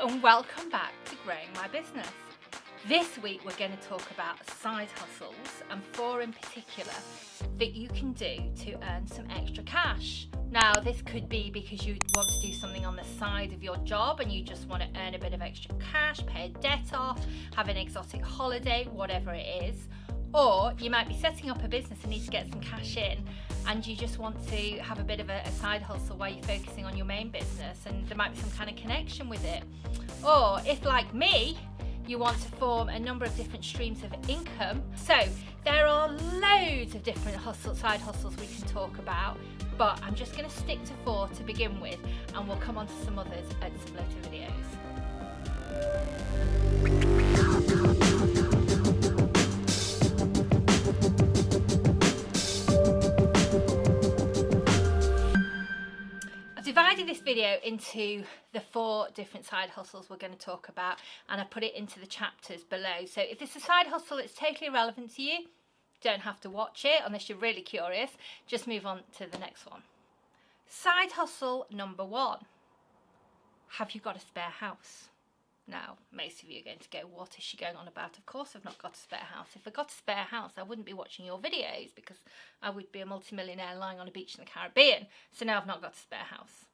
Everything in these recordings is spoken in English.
and welcome back to Growing My Business. This week we're going to talk about side hustles, and 4 in particular that you can do to earn some extra cash. Now this could be because you want to do something on the side of your job and you just want to earn a bit of extra cash, pay a debt off, have an exotic holiday, whatever it is. Or you might be setting up a business and need to get some cash in, and you just want to have a bit of a side hustle while you're focusing on your main business, and there might be some kind of connection with it. Or if, like me, you want to form a number of different streams of income. So there are loads of different side hustles we can talk about, but I'm just going to stick to 4 to begin with, and we'll come on to some others at some later videos. Divided this video into the 4 different side hustles we're going to talk about, and I put it into the chapters below. So if it's a side hustle that's totally irrelevant to you, don't have to watch it unless you're really curious. Just move on to the next one. Side hustle number 1. Have you got a spare house? Now, most of you are going to go, what is she going on about? Of course I've not got a spare house. If I got a spare house, I wouldn't be watching your videos, because I would be a multimillionaire lying on a beach in the Caribbean. So now I've not got a spare house.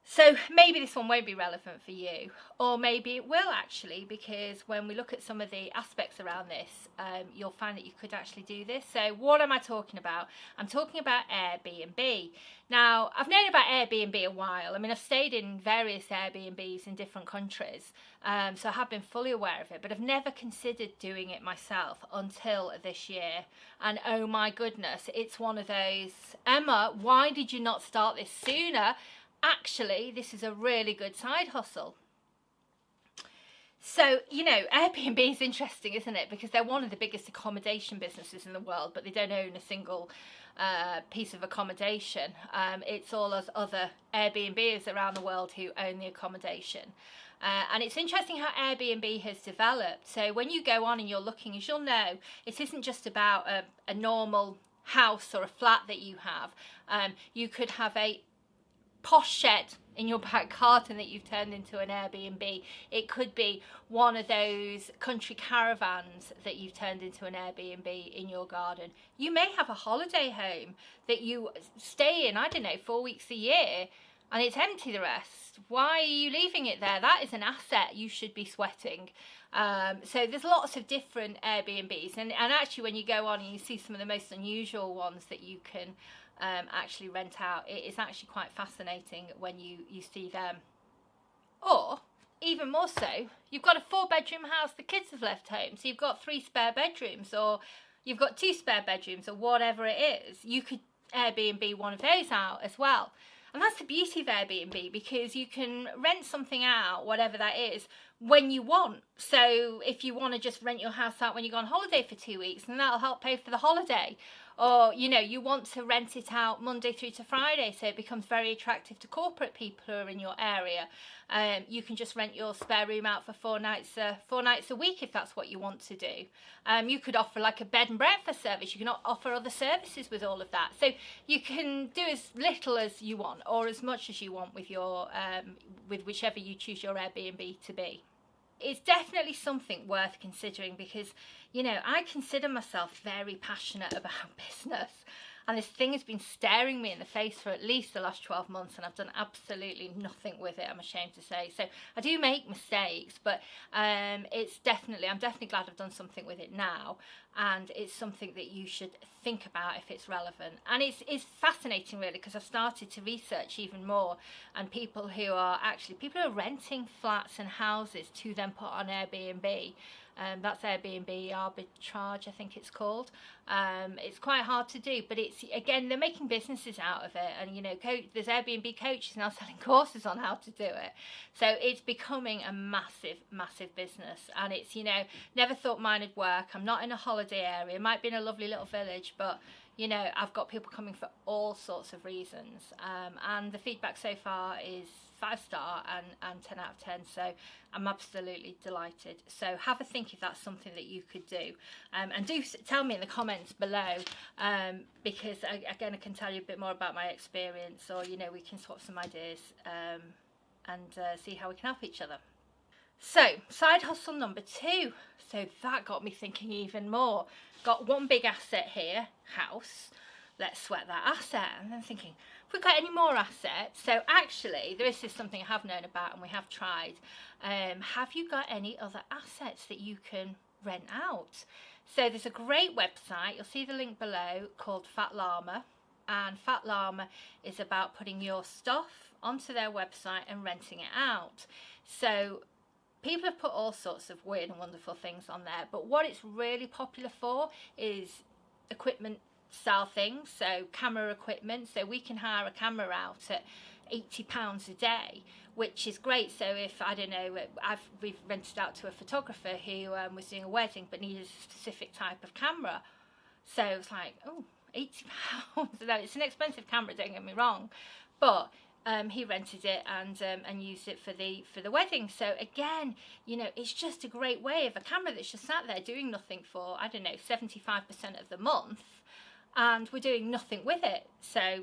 So maybe this one won't be relevant for you, or maybe it will actually, because when we look at some of the aspects around this, you'll find that you could actually do this. So what am I talking about? I'm talking about Airbnb. Now, I've known about Airbnb a while. I mean, I've stayed in various Airbnbs in different countries, so I have been fully aware of it, but I've never considered doing it myself until this year. And oh my goodness, it's one of those, Emma, why did you not start this sooner? Actually, this is a really good side hustle. So, you know, Airbnb is interesting, isn't it? Because they're one of the biggest accommodation businesses in the world, but they don't own a single piece of accommodation. It's all those other Airbnbs around the world who own the accommodation. And it's interesting how Airbnb has developed. So when you go on and you're looking, as you'll know, it isn't just about a normal house or a flat that you have. You could have a posh shed in your back garden that you've turned into an Airbnb. It could be one of those country caravans that you've turned into an Airbnb in your garden. You may have a holiday home that you stay in, I don't know, 4 weeks a year, and it's empty the rest. Why are you leaving it there? That is an asset you should be sweating. So there's lots of different Airbnbs, and actually when you go on and you see some of the most unusual ones that you can actually rent out, it is actually quite fascinating when you see them. Or even more so, you've got a 4-bedroom house, the kids have left home, so you've got 3 spare bedrooms, or you've got 2 spare bedrooms, or whatever it is. You could Airbnb one of those out as well. And that's the beauty of Airbnb, because you can rent something out, whatever that is, when you want. So if you want to just rent your house out when you go on holiday for 2 weeks, then that'll help pay for the holiday. Or, you know, you want to rent it out Monday through to Friday, so it becomes very attractive to corporate people who are in your area. You can just rent your spare room out for 4 nights a week if that's what you want to do. You could offer like a bed and breakfast service. You can offer other services with all of that. So you can do as little as you want, or as much as you want with your with whichever you choose your Airbnb to be. It's definitely something worth considering, because, you know, I consider myself very passionate about business, and this thing has been staring me in the face for at least the last 12 months, and I've done absolutely nothing with it, I'm ashamed to say. So I do make mistakes, but I'm definitely glad I've done something with it now, and it's something that you should think about if it's relevant. And it's fascinating, really, because I've started to research even more, and people who are renting flats and houses to then put on Airbnb. That's Airbnb arbitrage, I think it's called. It's quite hard to do, but it's, again, they're making businesses out of it, and, you know, there's Airbnb coaches now selling courses on how to do it. So it's becoming a massive business, and it's, you know, never thought mine would work. I'm not in a holiday area. It might be in a lovely little village, but, you know, I've got people coming for all sorts of reasons, and the feedback so far is 5-star and 10 out of 10, so I'm absolutely delighted. So have a think if that's something that you could do, and do tell me in the comments below, because again, I can tell you a bit more about my experience, or, you know, we can swap some ideas and see how we can help each other. So, side hustle number 2. So that got me thinking even more. Got one big asset here, house. Let's sweat that asset. And then thinking, have we got any more assets? So actually, this is something I have known about and we have tried. Have you got any other assets that you can rent out? So there's a great website, you'll see the link below, called Fat Llama. And Fat Llama is about putting your stuff onto their website and renting it out. So people have put all sorts of weird and wonderful things on there, but what it's really popular for is equipment style things, so camera equipment. So we can hire a camera out at £80 a day, which is great. So if, I don't know, we've rented out to a photographer who was doing a wedding but needed a specific type of camera. So it's like, oh, £80. No, it's an expensive camera, don't get me wrong, but he rented it and used it for the wedding. So again, you know, it's just a great way of a camera that's just sat there doing nothing for, I don't know, 75% of the month, and we're doing nothing with it. So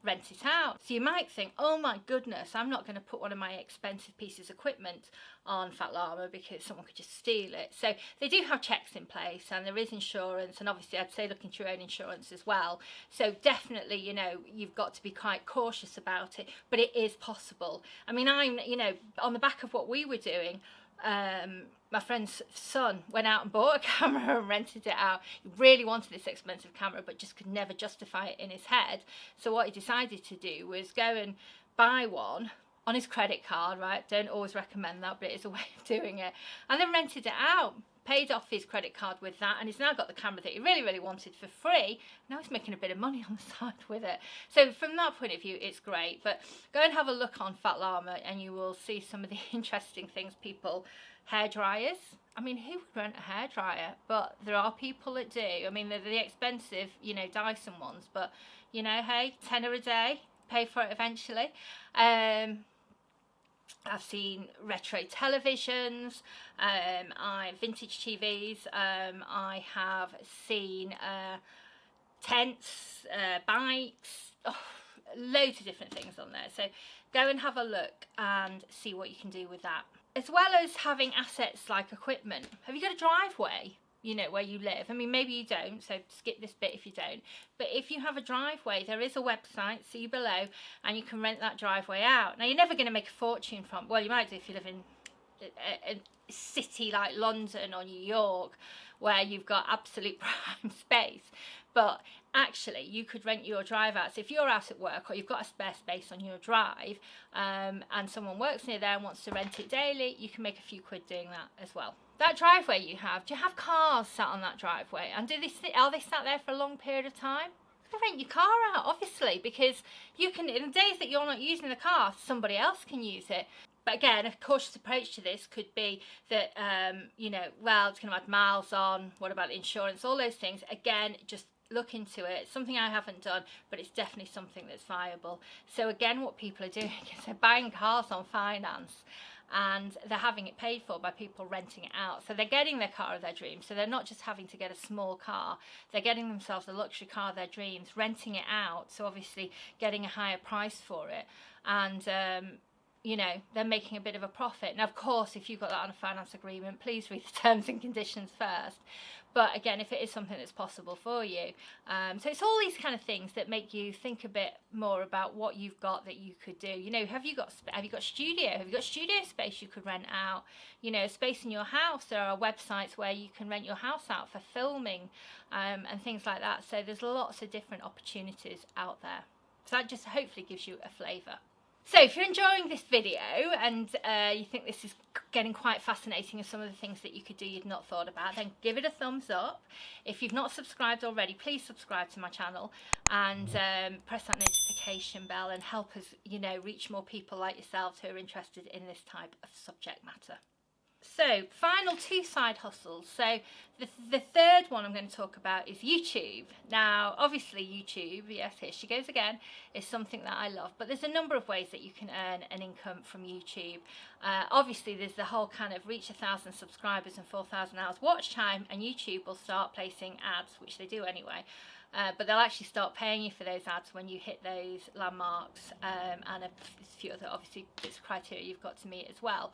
rent it out. So you might think, oh my goodness, I'm not going to put one of my expensive pieces of equipment on Fat Llama because someone could just steal it. So they do have checks in place and there is insurance, and obviously I'd say look into your own insurance as well. So definitely, you know, you've got to be quite cautious about it, but it is possible. I mean, I'm, you know, on the back of what we were doing, my friend's son went out and bought a camera and rented it out. He really wanted this expensive camera but just could never justify it in his head. So what he decided to do was go and buy one on his credit card, right? Don't always recommend that, but it is a way of doing it. And then rented it out, paid off his credit card with that, and he's now got the camera that he really, really wanted for free. Now he's making a bit of money on the side with it. So from that point of view, it's great. But go and have a look on Fat Llama and you will see some of the interesting things people... Hair dryers. I mean, who would rent a hair dryer? But there are people that do. I mean, they're the expensive, you know, Dyson ones, but you know, hey, £10 a day, pay for it eventually. I've seen retro televisions, vintage TVs. I have seen tents, bikes, loads of different things on there. So go and have a look and see what you can do with that. As well as having assets like equipment, have you got a driveway, you know, where you live? I mean, maybe you don't, so skip this bit if you don't. But if you have a driveway, there is a website, see below, and you can rent that driveway out. Now, you're never going to make a fortune from, well, you might do if you live in a city like London or New York, where you've got absolute prime space. But actually, you could rent your drive out. So if you're out at work or you've got a spare space on your drive, and someone works near there and wants to rent it daily, you can make a few quid doing that as well. That driveway you have, do you have cars sat on that driveway? And are they sat there for a long period of time? You rent your car out, obviously, because you can, in the days that you're not using the car, somebody else can use it. But again, a cautious approach to this could be that, you know, well, it's going to add miles on. What about the insurance? All those things. Again, just look into it. It's something I haven't done, but it's definitely something that's viable. So again, what people are doing is they're buying cars on finance and they're having it paid for by people renting it out. So they're getting their car of their dreams. So they're not just having to get a small car. They're getting themselves a luxury car of their dreams, renting it out. So obviously getting a higher price for it. And, you know, they're making a bit of a profit. Now, of course, if you've got that on a finance agreement, please read the terms and conditions first. But again, if it is something that's possible for you. So it's all these kind of things that make you think a bit more about what you've got that you could do. You know, have you got studio? Have you got studio space you could rent out? You know, space in your house. There are websites where you can rent your house out for filming and things like that. So there's lots of different opportunities out there. So that just hopefully gives you a flavour. So if you're enjoying this video and you think this is getting quite fascinating and some of the things that you could do you'd not thought about, then give it a thumbs up. If you've not subscribed already, please subscribe to my channel and press that notification bell and help us, you know, reach more people like yourselves who are interested in this type of subject matter. So, final 2 side hustles. So, the third one I'm going to talk about is YouTube. Now, obviously YouTube, yes, here she goes again, is something that I love. But there's a number of ways that you can earn an income from YouTube. Obviously, there's the whole kind of reach 1,000 subscribers and 4,000 hours watch time, and YouTube will start placing ads, which they do anyway. But they'll actually start paying you for those ads when you hit those landmarks, and a few other, obviously, bits of criteria you've got to meet as well.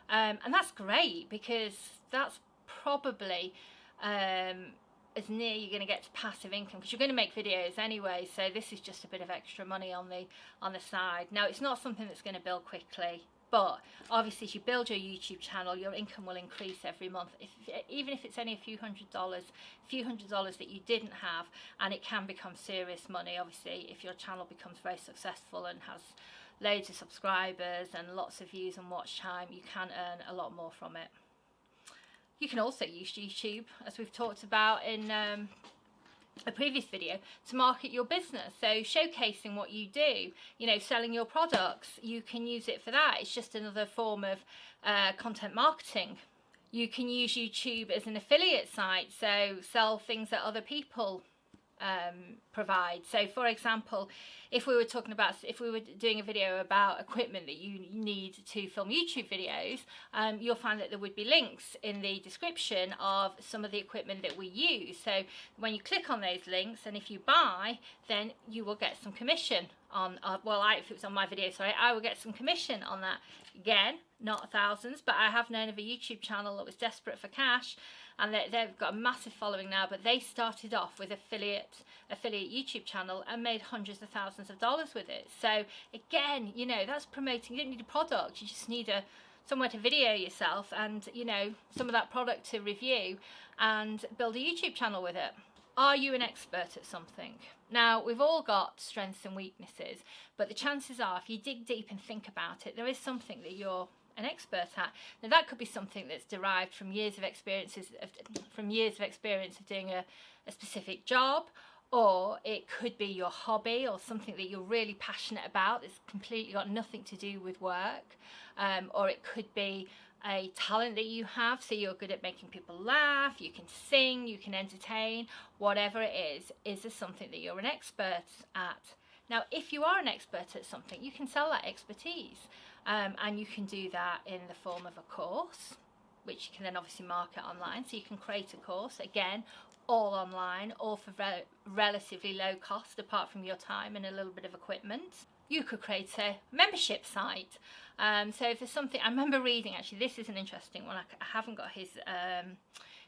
And that's great, because that's probably as near you're going to get to passive income, because you're going to make videos anyway, so this is just a bit of extra money on the side. Now, it's not something that's going to build quickly, but obviously as you build your YouTube channel, your income will increase every month, even if it's only a few hundred dollars that you didn't have, and it can become serious money. Obviously, if your channel becomes very successful and has loads of subscribers and lots of views and watch time, you can earn a lot more from it. You can also use YouTube, as we've talked about in a previous video, to market your business. So showcasing what you do, you know, selling your products, you can use it for that. It's just another form of content marketing. You can use YouTube as an affiliate site, so sell things that other people provide. So for example, if we were doing a video about equipment that you need to film YouTube videos, you'll find that there would be links in the description of some of the equipment that we use. So when you click on those links, and if you buy, then you will get some commission on, if it was on my video, sorry, I will get some commission on that. Again, not thousands, but I have known of a YouTube channel that was desperate for cash, and they've got a massive following now, but they started off with affiliate YouTube channel and made hundreds of thousands of dollars with it. So again, you know, that's promoting. You don't need a product, you just need somewhere to video yourself, and, you know, some of that product to review, and build a YouTube channel with it. Are you an expert at something? Now, we've all got strengths and weaknesses, but the chances are, if you dig deep and think about it, there is something that you're an expert at. Now, that could be something that's derived from years of experience of doing a specific job, or it could be your hobby or something that you're really passionate about that's completely got nothing to do with work, or it could be a talent that you have, so you're good at making people laugh, you can sing, you can entertain, whatever it is there something that you're an expert at? Now, if you are an expert at something, you can sell that expertise, and you can do that in the form of a course, which you can then obviously market online. So you can create a course, again, all online, all for relatively low cost, apart from your time and a little bit of equipment. You could create a membership site. So if there's something, I remember reading, actually, this is an interesting one, I haven't got his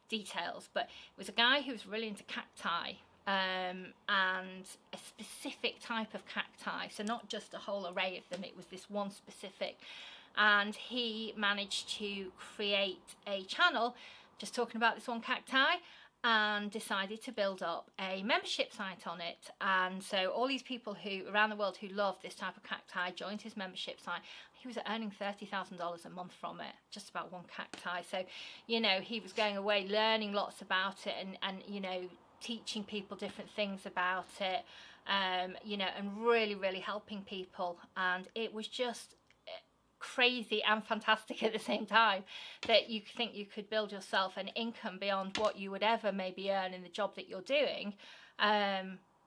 details, but it was a guy who was really into cacti, and a specific type of cacti, so not just a whole array of them, it was this one specific, and he managed to create a channel just talking about this one cacti, and decided to build up a membership site on it. And so all these people who around the world who love this type of cacti joined his membership site. He was earning $30,000 a month from it, just about one cacti. So, you know, he was going away learning lots about it, and you know, teaching people different things about it, you know, and really helping people. And it was just crazy and fantastic at the same time, that you think you could build yourself an income beyond what you would ever maybe earn in the job that you're doing,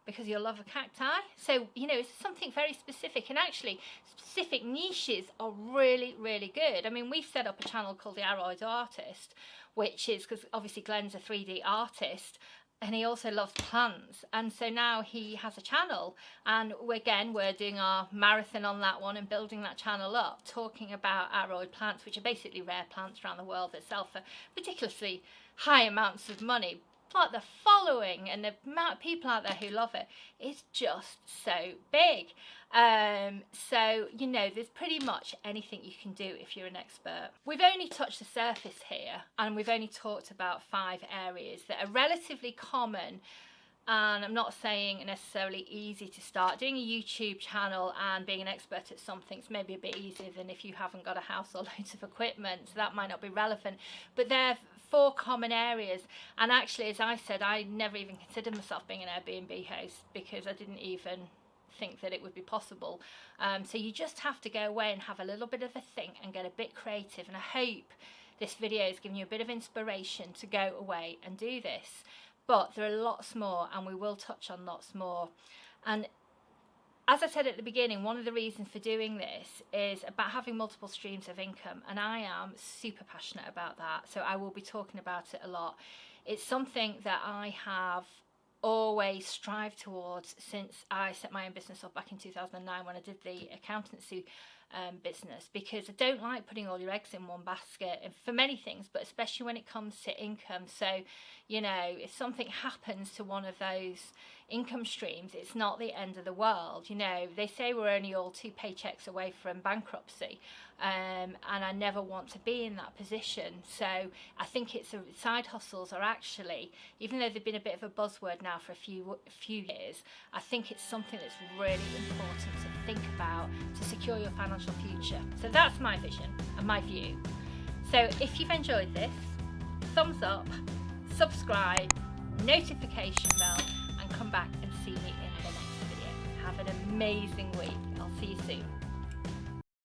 because you love a cacti. So, you know, it's something very specific, and actually specific niches are really good. I mean, we've set up a channel called the Abrupt Artist, which is because obviously Glenn's a 3D artist, and he also loves plants, and so now he has a channel, and we're doing our marathon on that one and building that channel up, talking about aroid plants, which are basically rare plants around the world that sell for ridiculously high amounts of money. But the following and the amount of people out there who love it is just so big. So, you know, there's pretty much anything you can do if you're an expert. We've only touched the surface here, and we've only talked about 5 areas that are relatively common, and I'm not saying necessarily easy to start. Doing a YouTube channel and being an expert at something's maybe a bit easier than if you haven't got a house or loads of equipment, so that might not be relevant, but they're 4 common areas. And actually, as I said, I never even considered myself being an Airbnb host, because I didn't even think that it would be possible. So you just have to go away and have a little bit of a think and get a bit creative, and I hope this video has given you a bit of inspiration to go away and do this. But there are lots more, and we will touch on lots more. And as I said at the beginning, one of the reasons for doing this is about having multiple streams of income, and I am super passionate about that, so I will be talking about it a lot. It's something that I have always strived towards since I set my own business up back in 2009 when I did the accountancy business, because I don't like putting all your eggs in one basket, and for many things, but especially when it comes to income. So, you know, if something happens to one of those income streams, it's not the end of the world. You know, they say we're only all 2 paychecks away from bankruptcy, and I never want to be in that position. So I think side hustles are actually, even though they've been a bit of a buzzword now for a few years, I think it's something that's really important to think about to secure your financial future. So that's my vision and my view. So if you've enjoyed this, thumbs up, subscribe, notification bell, and come back and see me in the next video. Have an amazing week. I'll see you soon.